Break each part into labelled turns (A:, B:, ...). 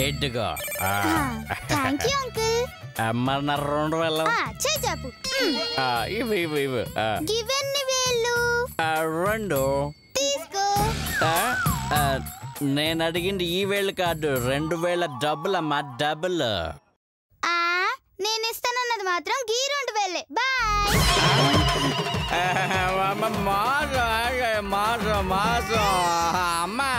A: ఎడ్డుగా
B: thank you uncle.
A: మరి నా 2000
B: చెప్పు.
A: ఇవి
B: గివెన్ని వేళ్ళు
A: 2
B: తీసుకో.
A: నేను అడిగింది ఈ వేళ్ళు కాదు, 2000 డబ్బులమ్మా, డబ్బులు.
B: నేను ఇస్తానన్నది మాత్రం గీ 2000. బాయ్.
A: మాసం అమ్మా.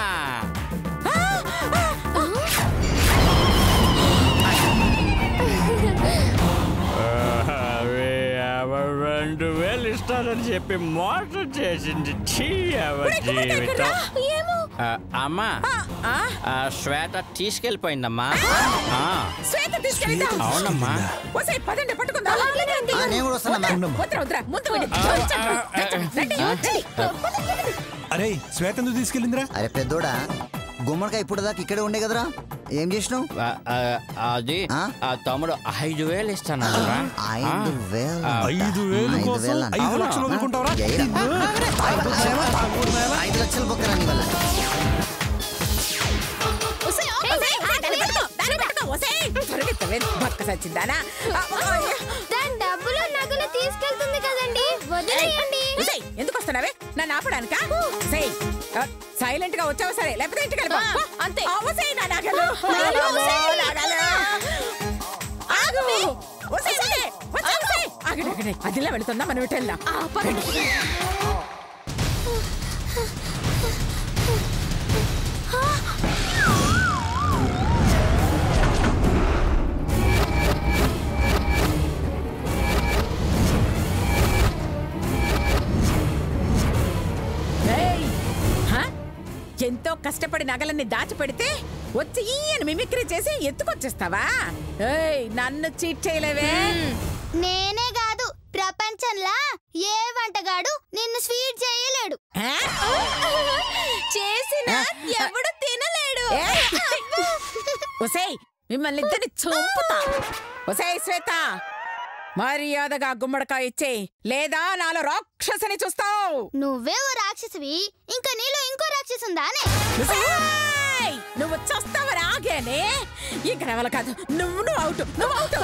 A: 2000 ఇస్తానని చెప్పి మోసం చేసింది. జీవితం. అమ్మా శ్వేత తీసుకెళ్ళిపోయిందమ్మా. అవునమ్మా.
C: అరే శ్వేత ఎందుకు తీసుకెళ్ళిందిరా?
D: అరే పెద్దోడా, గుమ్మడికాయ ఇప్పుడు దాకా ఇక్కడే ఉండే కదరా, ఏం చేసినావు?
A: అది తమ్ముడు 5000 ఇస్తాను.
C: 5000 కోసం 5 లక్షలు వదులుకుంటావరా?
D: 5 లక్షలు బొక్కరా నీ వల్ల.
B: డబ్బులు నగలు తీసుకెళ్తుంది కదండి, వదిలేయండి.
E: ఎందుకు వస్తున్నావే నన్ను ఆపడానికా? సైలెంట్ గా వచ్చావు సరే, లేకపోతే ఇంటికి వెళ్ళిపో. అంతే. అదిలా వెళుతుందా, మనం ఇటు వెళ్దాం. ఎంతో కష్టపడి నగలన్నీ దాచిపెడితే వచ్చి ఈయన మిమిక్రీ చేసి ఎత్తుకొచ్చేస్తావా? నన్ను చీట్ చేయలేవే.
B: నేనే కాదు, ప్రపంచంలా ఏ వంటగాడు నిన్ను స్వీట్ చేయలేడు. చేసిన ఎవడు తినలేడు.
E: ఒసేయ్ మిమ్మల్ని ఇద్దరిని చంపుతా. ఒసేయ్ శ్వేత, మర్యాదగా గుమ్మడికాయ ఇచ్చే, లేదా నాలో రాక్షసుని చూస్తావు.
B: నువ్వే ఓ రాక్షసివి, ఇంకా నీలో ఇంకో రాక్షసు ఉందానే.
E: నువ్వు చూస్తావు రాగానే. ఇంకా నవల కాదు, నువ్వు అవుట్, నువ్వు అవుట్.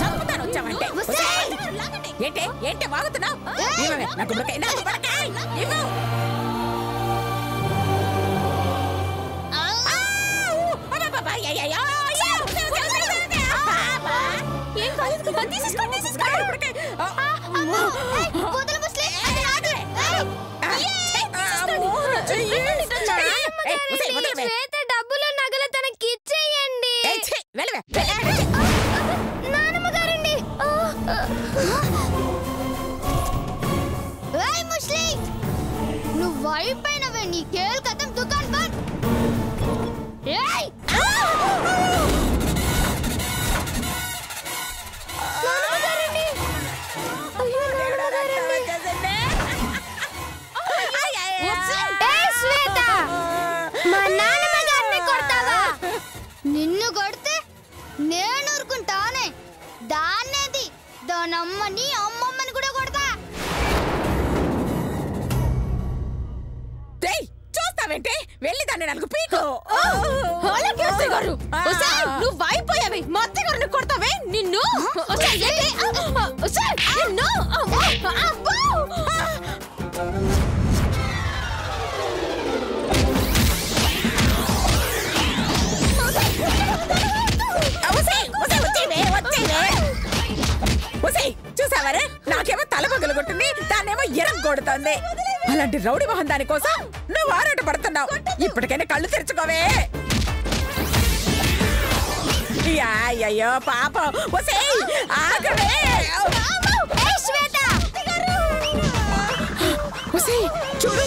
E: చంపుతాను వచ్చావంటే. ఏంటే వాగుతున్నావు? నా గుమ్మడికాయ, నా గుమ్మడికాయ ఇవ్వు.
B: డబ్బులు నగలు తనకి ఇచ్చేయండి. నానమ్మ గారండి. ముస్లి, నువ్వు అయిపోయినవే, నీ కేల్ కథం దుకాన్ బంద్. నిన్ను కొడితే నేను ఊరుకుంటానే, దాన్నేది దానమ్మని అమ్మమ్మని కూడా కొడతా.
E: చూస్తావేంటే, వెళ్ళి దాన్ని నాకు పీకు.
B: నువ్వు అయిపోయావి, మా అత్తగారిని కొడతావే నిన్ను.
E: చూసావరే, నాకేమో తల పగలు కొట్టింది, దాన్నేమో ఎరం కొడుతుంది. అలాంటి రౌడీ మొహం దాని కోసం నువ్వు ఆరాట పడుతున్నావు. ఇప్పటికైనా కళ్ళు తెరుచుకోవే. అయ్యో పాపం. ఆగవే. చూడు,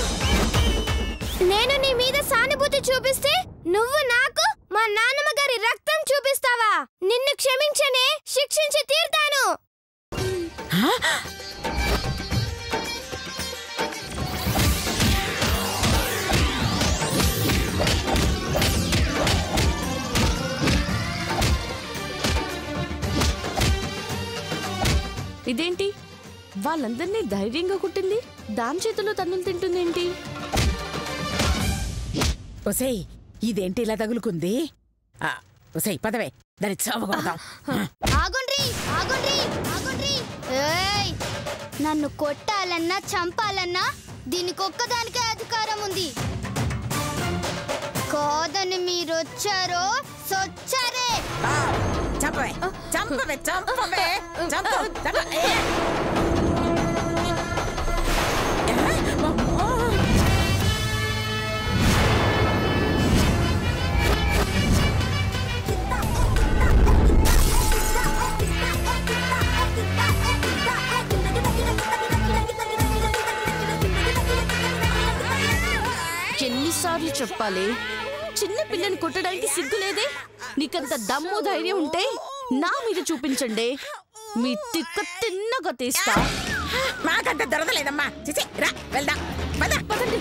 B: నేను నీ మీద సానుభూతి చూపిస్తే నువ్వు నాకు మా నాన్నమ్మ గారి రక్తం చూపిస్తావా? నిన్ను క్షమించనే, శిక్షించి తీర్తాను.
F: ఇదేంటి వాళ్ళందరినీ ధైర్యంగా కుట్టింది, దాని చేతిలో తన్నులు తింటుందేంటి?
E: ఒసేయ్ ఇదేంటి ఇలా తగులుకుంది? ఒసేయ్ పదవే, దాని చావు కొడతాం.
B: ఆగుండ్రి ఆగుండ్రి ఆగుండ్రి. ఏయ్, నన్ను కొట్టాలన్నా చంపాలన్నా దీనికొక్కదానికే అధికారం ఉంది. కాదని మీరొచ్చారో సొచ్చారే.
E: చంపవే చంపవే చంపవే చంపు.
F: ఎన్నిసార్లు చెప్పాలి? చిన్న పిల్లని కొట్టడానికి సిగ్గులేదే? నీకంత దమ్ము ధైర్యం ఉంటే నా మీద చూపించండి, మీ తిక్క తిన్నగా తీస్తా.
E: మాకంత దొరకలేదమ్మా. చిచి రా వెళ్దాం. పదండి.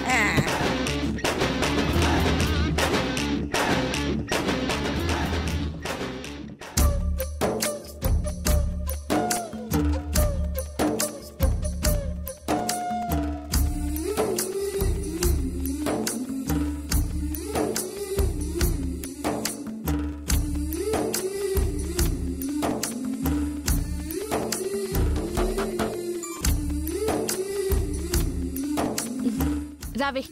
F: రావే.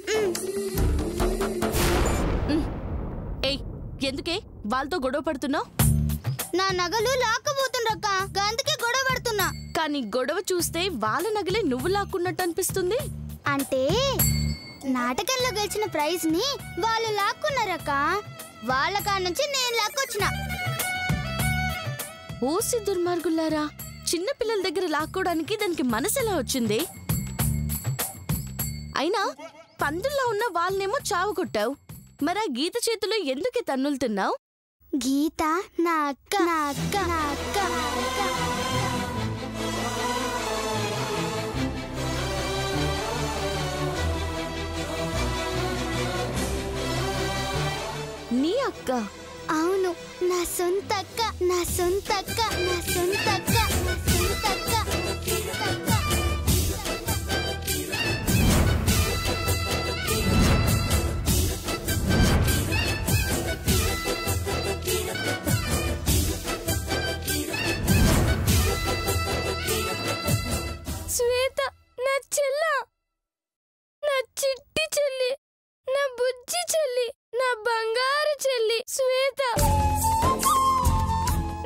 F: ఏయ్, ఎందుకే వాళ్ళతో గొడవ పడుతున్నావు?
B: నా నగలు లాక్కబోతుండ్రక్క, అందుకే గొడవ పడుతున్నా.
F: కానీ గొడవ చూస్తే వాళ్ళ నగలే నువ్వు లాక్కున్నట్టు అనిపిస్తుంది.
B: అంటే నాటకంలో గెలిచిన ప్రైజ్ ని వాళ్ళు లాక్కున్నారక్క, వాళ్ళ కాడ నుంచి నేను లాక్కొచ్చిన.
F: ఓసి దుర్మార్గులారా, చిన్న పిల్లల దగ్గర లాక్కోవడానికి దానికి మనసు ఎలా వచ్చింది? అయినా పందుల్లో ఉన్న వాళ్ళనేమో చావు కొట్టావు, మరా గీత చేతిలో ఎందుకే తన్నులు తిన్నావు?
B: గీత నా అక్క, నా అక్క, నా అక్క.
F: నీ అక్క?
B: అవును, నా సొంత అక్క, నా సొంత అక్క, నా సొంత అక్క, నా సొంత అక్క.
F: శ్వేత నా చెల్ల, నా చిట్టి చెల్లి, నా బుజ్జి చెల్లి, నా బంగారు చెల్లి శ్వేత.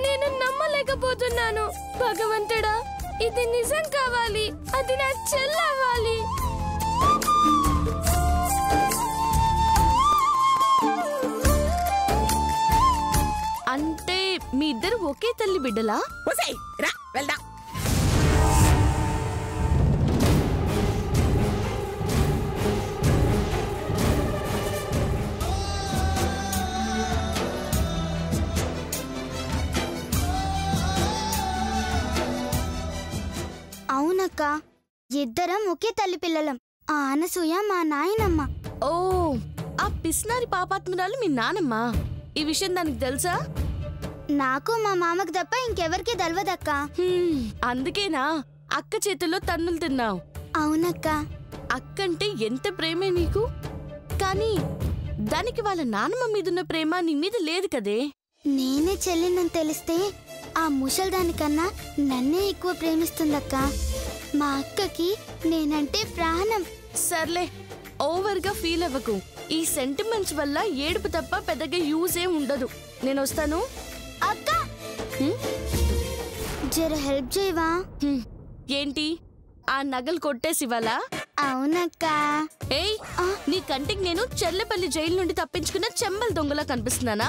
F: నేను నమ్మలేకపోతున్నాను. భగవంతుడా, ఇది నిజం కావాలి, అది నా చెల్లవ్వాలి. అంటే మీ ఇద్దరు ఒకే తల్లి బిడ్డలా?
E: రా వెళ్దాం.
B: అవునక్క, ఇద్దరం ఒకే తల్లి పిల్లలం. ఆ అనసూయ మా నాయనమ్మ.
F: ఓ, ఆ పిస్నారి పాపాత్మురాలు మీ నానమ్మ. ఈ విషయం దానికి తెలుసా?
B: నాకు మా మామకు తప్ప ఇంకెవరికి తెలవదక్క.
F: అందుకేనా అక్క చేతుల్లో తన్నులు తిన్నావు?
B: అవునక్క.
F: అక్కంటే ఎంత ప్రేమే నీకు, కానీ దానికి వాళ్ళ నానమ్మ మీదున్న ప్రేమ నీ మీద లేదు కదే.
B: నేనే చెల్లినని తెలిస్తే ఆ ముసల్దానికన్నా నన్నే ఎక్కువ ప్రేమిస్తుందక్క. మా అక్కకి నేనంటే ప్రాణం.
F: సర్లే, ఓవర్గా ఫీల్ అవ్వకు. ఈ సెంటిమెంట్స్ వల్ల ఏడుపు తప్ప పెద్దగా యూజ్ ఏం ఉండదు. నేను వస్తాను.
B: అక్క, జర హెల్ప్ చేయవా?
F: ఏంటి, ఆ నగలు కొట్టేసివ్వాలా?
B: అవునక్క.
F: ఏయ్, నీ కంటికి నేను చెర్లపల్లి జైలు నుండి తప్పించుకున్న చెంబల్ దొంగలా కనిపిస్తున్నానా?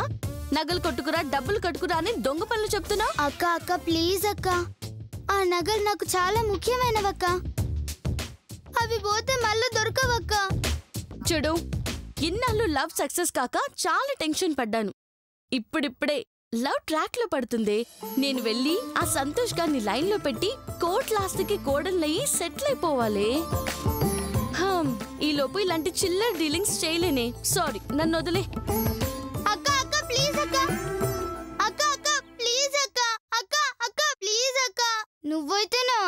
F: నగలు కొట్టుకురా, డబ్బులు కట్టుకురా అని దొంగ పనులు చెప్తున్నా?
B: అక్క అక్క ప్లీజ్ అక్క, ఆ నగలు నాకు చాలా ముఖ్యమైనవక్క. అవి పోతే మళ్ళీ దొరకవక్క.
F: చూడు, ఇన్నాళ్ళు లవ్ సక్సెస్ కాక చాలా టెన్షన్ పడ్డాను. ఇప్పుడిప్పుడే లవ్ ట్రాక్ లో పడుతుంది. నేను వెళ్ళి ఆ సంతోష్ గారిని లైన్ లో పెట్టి కోట్లాస్తికి కోడళ్ళయి సెటిల్ అయిపోవాలి. ఈ లోపు ఇలాంటి చిల్లర్ డీలింగ్స్ చేయలేనే. సారీ, నన్ను వదిలే.
B: అక్క అక్క ప్లీజ్ అక్క, అక్క అక్క ప్లీజ్ అక్క, అక్క అక్క ప్లీజ్ అక్క. నువ్వైతే నా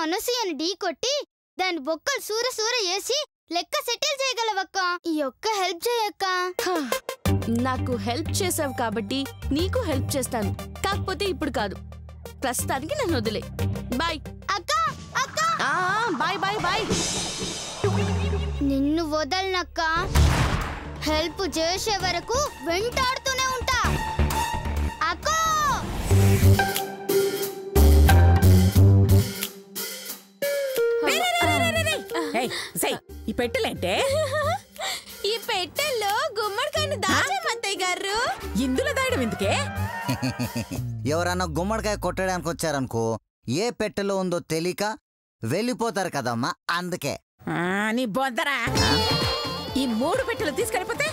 B: కొట్టి దాని బొక్కలు సూర సూర చేసి లెక్క సెటిల్ చేయగలవక్క. ఈ ఒక్క హెల్ప్ చేయక్క.
F: నాకు హెల్ప్ చేసావు కాబట్టి నీకు హెల్ప్ చేస్తాను. కాకపోతే ఇప్పుడు కాదు, ప్రస్తుతానికి నన్ను వదిలే. బాయ్
B: అక్క అక్క.
F: Bye bye bye.
B: నిన్ను వదలనక్క. హెల్ప్ చేసే వరకు వెంటాడుతూనే ఉంటా. అక్క
E: ఈ పెట్టెలేంటే?
F: ఈ పెట్టెల్లో గుమ్మడికాయని దాచామత్తయ్య గారు.
E: ఇందులో దాయడం ఎందుకే?
D: ఎవరన్నా గుమ్మడికాయ కొట్టడానికి వచ్చారనుకో, ఏ పెట్టెలో ఉందో తెలియక వెళ్ళిపోతారు కదమ్మా, అందుకే.
E: నీ బొందరా, ఈ 3 పెట్టెలు తీసుకెళ్ళిపోతే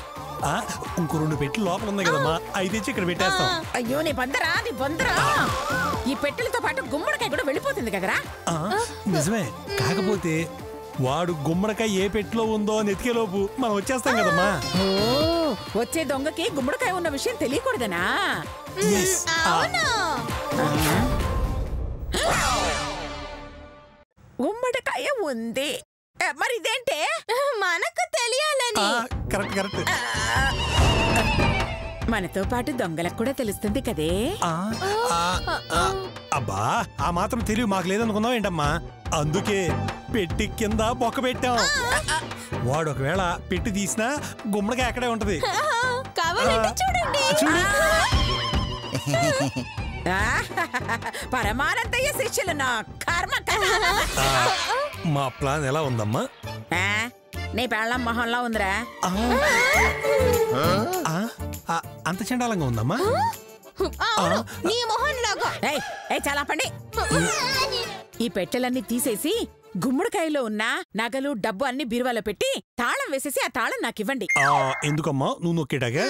C: ఇంకో 2 పెట్టి లోపల ఉన్నాయి కదమ్మా, అవి తెచ్చి ఇక్కడ పెట్టేస్తాం.
E: అయ్యో నీ బొందరా, నీ బొందరా. ఈ పెట్టెలతో పాటు గుమ్మడికాయ కూడా వెళ్ళిపోతుంది కదరా.
C: నిజమే, కాకపోతే వాడు గుమ్మడికాయ ఏ పెట్టిలో ఉందో అని ఎతికేలోపు మనం వచ్చేస్తాం కదమ్మా.
E: వచ్చే దొంగకి గుమ్మడికాయ ఉన్న విషయం తెలియకూడదనా? గుమ్మడికాయ ఉంది, మరి ఇదేంటే?
F: మనకు తెలియాలని.
C: Correct correct.
E: మనతో పాటు దొంగలకు కూడా తెలుస్తుంది కదే.
C: అబ్బా, ఆ మాత్రం తెలివి మాకు లేదనుకున్నావు ఏంటమ్మా? అందుకే పెట్టి కింద బొక్క పెట్టాం. వాడు ఒకవేళ పెట్టి తీసినా గుమ్మడికాయ అక్కడే ఉంటది.
F: కావాలంటే చూడండి.
E: పరమానందయ్య శిష్యులు నా కర్మ.
C: మా ప్లాన్ ఎలా ఉందమ్మా?
E: నీ పెళ్ళం మొహంలో ఉందిరా.
C: అంత చండాలంగా ఉందమ్మా?
F: నీ మొహంలాగా.
E: చాలా పండి. ఈ పెట్టెలన్నీ తీసేసి గుమ్మడికాయలో ఉన్న నగలు డబ్బు అన్ని బీరువాలో పెట్టి తాళం వేసేసి ఆ తాళం నాకివ్వండి.
C: ఎందుకమ్మా నువ్వు నొక్కేటాగా?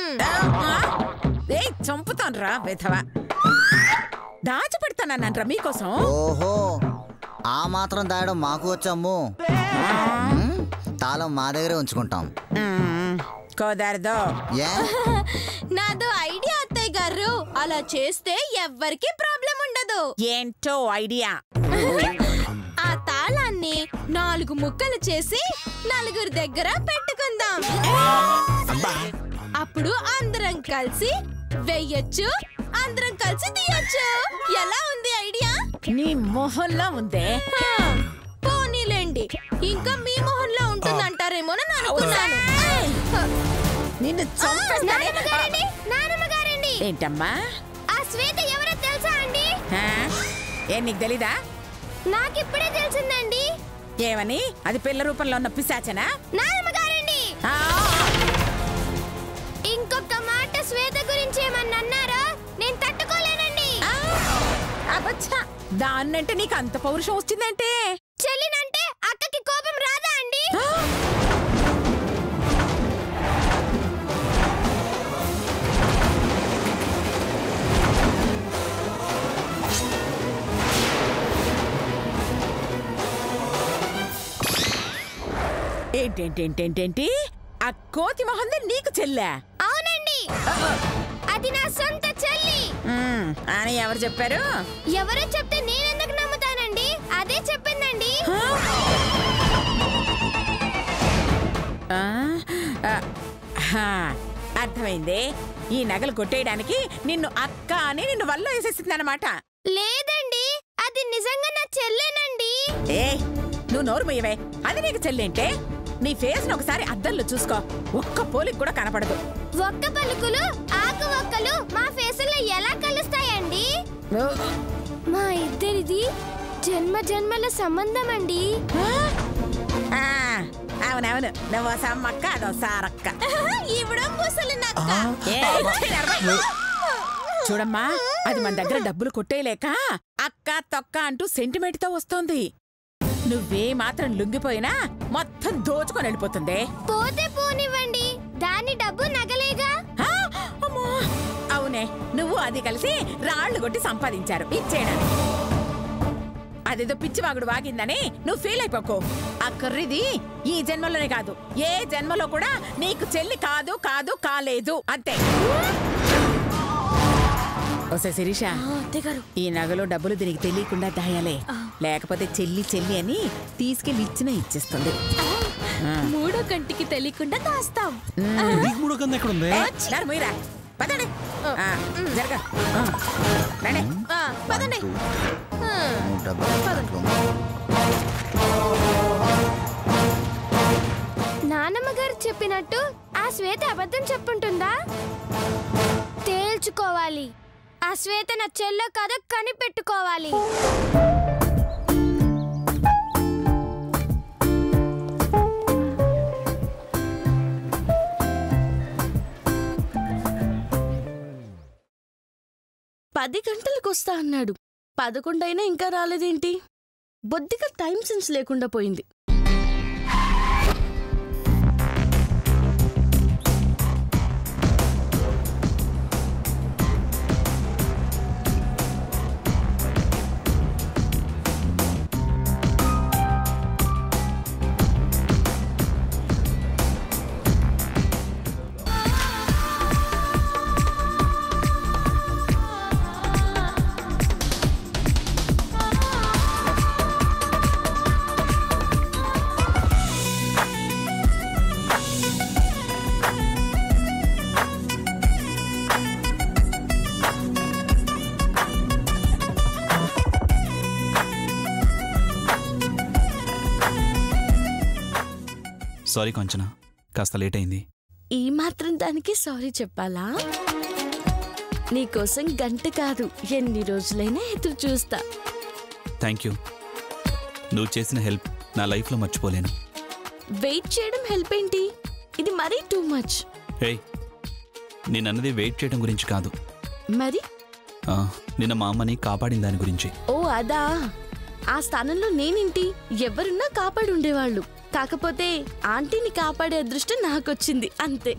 E: చంపుతాను రా వెధవా. దాచిపెడతానన్నంట్రా మీకోసం.
D: ఓహో, ఆ మాత్రం దాయడం మాకు వచ్చాము. తాళం మా దగ్గరే ఉంచుకుంటాం.
E: కుదరదు.
F: నాదో ఐడియా అత్తయ్య గారు. అలా చేస్తే ఎవ్వరికి ప్రాబ్లం ఉండదు.
E: ఏంటో ఐడియా?
F: ఆ తాళాన్ని 4 ముక్కలు చేసి 4 దగ్గర పెట్టుకుందాం. అప్పుడు అందరం కలిసి వెయ్యొచ్చు, అందరం కలిసి తీయొచ్చు. ఎలా ఉంది ఐడియా?
E: నీ మొహంలో ఉందే.
F: పోనీలేండి, ఇంకా మీ మొహంలో ఉంటుందంటారేమోనని అనుకున్నాను.
E: నిన్ను
B: నానమ్మగారండి.
E: ఏంటమ్మా?
B: ఆ శ్వేత ఎవరో తెలుసా అండి?
E: ఏం నీకు తెలీదా?
B: నాకిప్పుడే తెలిసిందండి.
E: ఏమని? అది పిల్ల రూపంలో ఉన్న పిశాచనా?
B: నానమ్మగారండి, ఇంకొక మాట శ్వేత గురించి ఏమన్నా అన్నారా నేను తట్టుకోలేనండి.
E: అబ్బచ్చా, దాన్నంటే నీకు అంత పౌరుషం వచ్చిందంటే?
B: చెల్లినంటే అక్కకి కోపం రాదా అండి?
E: ఏంటేంటేంటేంటి? ఆ కోతి మొహంది నీకు చెల్లా?
B: అవునండి, అది నా సొంత చెల్లి
E: అని ఎవరు చెప్పారు?
B: ఎవరో చెప్తే నేనెందుకు నమ్ముతానండి? అదే చెప్పిందండి.
E: అర్థమైంది. ఈ నగలు కొట్టేయడానికి నిన్ను అక్క అని నిన్ను వల్ల వేసేసిందన్నమాట.
B: లేదండి, అది నిజంగా నా చెల్లేనండి.
E: నువ్వు నోరు మొయ్యవే. అది నీకు చెల్లేంటే? నీ ఫేస్ ను ఒకసారి అద్దంలో చూసుకో, ఒక్క పోలికి కూడా కనపడదు.
B: ఒక్క పలుకులు ఆకు ఒక్కలు మా ఫేసుల్లో ఎలా కలుస్తాయండి? మా ఇద్దరిది జన్మ జన్మల సంబంధం అండి.
E: అవునవును, నువ్వు సమ్మక్క అదో సారక్క. చూడమ్మా, అది మన దగ్గర డబ్బులు కొట్టేయలేక అక్క తొక్క అంటూ సెంటిమెంట్ తో వస్తోంది. నువ్వే మాత్రం లొంగిపోయినా మొత్తం దోచుకొని వెళ్ళిపోతుంది.
B: పోతే పోనివ్వండి, దాని డబ్బు నగలేగా.
E: అవునే, నువ్వు అది కలిసి రాళ్లు కొట్టి సంపాదించారు ఇచ్చేయడానికి. అదేదో పిచ్చివాగుడు వాగిందని నువ్వు ఫీల్ అయిపోకు. ఆ కర్రీది ఈ జన్మలోనే కాదు, ఏ జన్మలో కూడా నీకు చెల్లి కాదు కాదు కాలేదు, అంతే. ఓసే శిరీష, ఈ నగలో డబ్బులు దీనికి తెలియకుండా దాయాలే, లేకపోతే చెల్లి చెల్లి అని తీసుకెళ్లి ఇచ్చినా ఇచ్చేస్తుంది.
F: మూడో కంటికి తెలియకుండా దాస్తాం.
C: నీకు మూడో కంద ఎక్కడ ఉంది?
E: పదండి జరగ రండి.
F: పదండి.
B: నానమ్మ గారు చెప్పినట్టు ఆ శ్వేత అబద్ధం చెప్పుంటుందా? తేల్చుకోవాలి. ఆ శ్వేత నా చెల్లో కాదో కనిపెట్టుకోవాలి.
F: పది గంటలకు వస్తా అన్నాడు. 11 అయినా ఇంకా రాలేదేంటి? బొద్దిగా టైం సెన్స్ లేకుండా పోయింది.
G: సారీ కొంచెం కాస్త లేట్ అయింది.
F: ఈ మాత్రం దానికి సారీ చెప్పాలా? నీకోసం గంట కాదు, ఎన్ని రోజులైనా ఎదురు చూస్తా.
G: Thank you. నువ్వు చేసిన హెల్ప్ నా లైఫ్లో మర్చిపోలేను.
F: వెయిట్ చేయడం హెల్ప్ ఏంటి? ఇది మరీ టూ మచ్.
G: ఏయ్, నేనన్నది వెయిట్ చేయడం గురించి కాదు.
F: మరి
G: నిన్న మా అమ్మని కాపాడిన దాని గురించి.
F: ఓ అదా. ఆ స్థానంలో నేనేంటి? ఎవరున్నా కాపాడి ఉండేవాళ్ళు. కాకపోతే ఆంటీని కాపాడే అదృష్టం నాకొచ్చింది అంతే.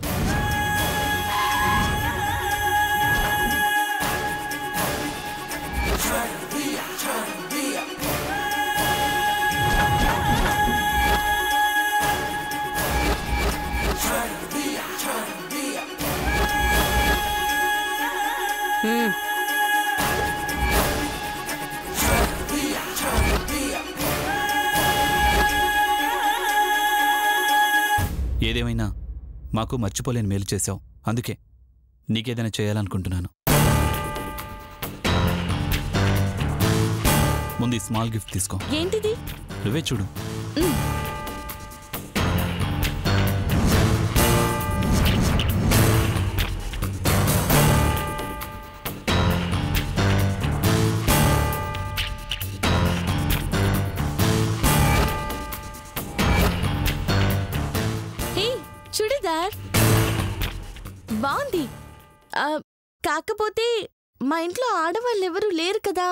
G: ఏదేమైనా మాకు మర్చిపోలేని మేలు చేశావు. అందుకే నీకేదైనా చేయాలనుకుంటున్నాను. ముందు ఈ స్మాల్ గిఫ్ట్ తీసుకో.
F: ఏంటిది?
G: నువ్వే చూడు.
F: చుడిదార్ బాగుంది. కాకపోతే మా ఇంట్లో ఆడవాళ్ళు ఎవరూ లేరు కదా.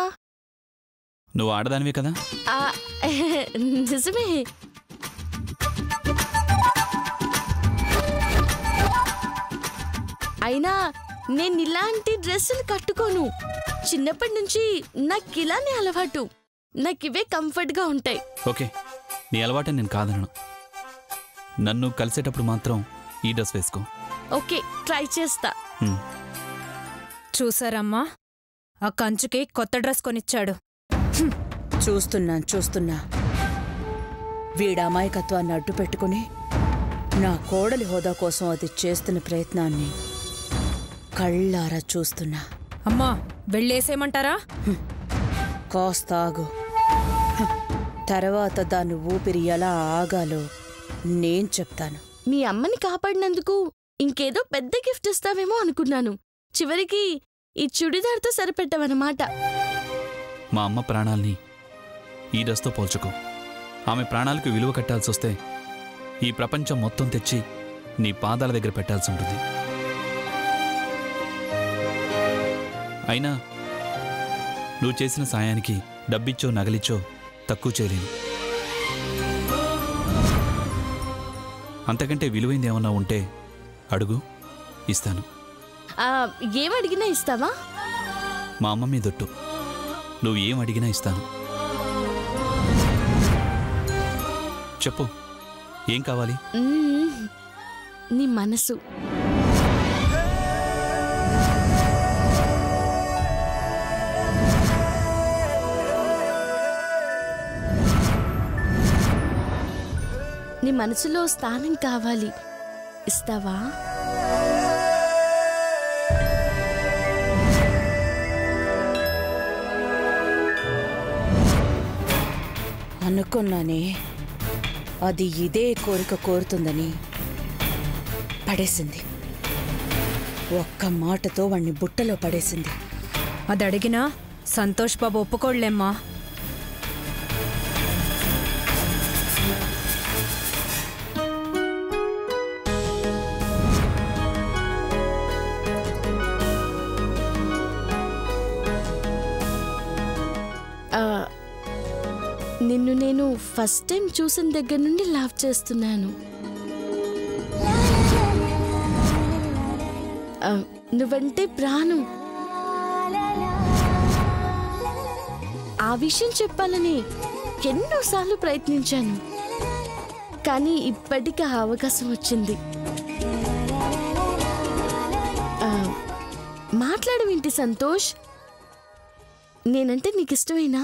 G: నువ్వు ఆడదానివే కదా.
F: నిజమే. అయినా నేను ఇలాంటి డ్రెస్సులు కట్టుకోను. చిన్నప్పటి నుంచి నాకు ఇలానే అలవాటు. నాకివే కంఫర్ట్గా ఉంటాయి.
G: ఓకే, నీ అలవాటే నేను కాదనను. నన్ను కలిసేటప్పుడు మాత్రం ఈ డ్రెస్ వేసుకో.
F: ఓకే, ట్రై చేస్తా.
H: చూసారమ్మా, ఆ కంచుకి కొత్త డ్రెస్ కొనిచ్చాడు.
E: చూస్తున్నా వీడి అమాయకత్వాన్ని అడ్డు పెట్టుకుని నా కోడలి హోదా కోసం అది చేస్తున్న ప్రయత్నాన్ని కళ్ళారా చూస్తున్నా.
H: అమ్మా, వెళ్ళేసేమంటారా?
E: కాస్త ఆగు. తర్వాత దాన్ని ఊపిరి ఎలా ఆగాలో నేను చెప్తాను.
F: మీ అమ్మని కాపాడినందుకు ఇంకేదో పెద్ద గిఫ్ట్ ఇస్తావేమో అనుకున్నాను. చివరికి ఈ చుడిదార్తో సరిపెట్టావన్నమాట.
G: మా అమ్మ ప్రాణాల్ని ఈ డ్రెస్తో పోల్చుకో. ఆమె ప్రాణాలకు విలువ కట్టాల్సి వస్తే ఈ ప్రపంచం మొత్తం తెచ్చి నీ పాదాల దగ్గర పెట్టాల్సి ఉంటుంది. అయినా నువ్వు చేసిన సాయానికి డబ్బిచ్చో నగలిచ్చో తక్కువ చేయలేను. అంతకంటే విలువైంది ఏమన్నా ఉంటే అడుగు, ఇస్తాను.
F: ఏమడిగినా ఇస్తావా?
G: మా అమ్మ మీదొట్టు, నువ్వు ఏం అడిగినా ఇస్తాను. చెప్పు, ఏం కావాలి?
F: నీ మనసు. మనసులో స్థానం కావాలి. ఇస్తావా?
I: అనుకున్నానే అది ఇదే కోరిక కోరుతుందని. పడేసింది. ఒక్క మాటతో వాణ్ణి బుట్టలో పడేసింది.
H: అది అడిగినా సంతోష్ బాబు ఒప్పుకోళ్లేమ్మా.
F: నిన్ను నేను ఫస్ట్ టైం చూసిన దగ్గర నుండి లవ్ చేస్తున్నాను. నువ్వంటే ప్రాణం. ఆ విషయం చెప్పాలని ఎన్నోసార్లు ప్రయత్నించాను, కానీ ఇప్పటికీ ఆ అవకాశం వచ్చింది. మాట్లాడవేంటి సంతోష్? నేనంటే నీకు ఇష్టమేనా?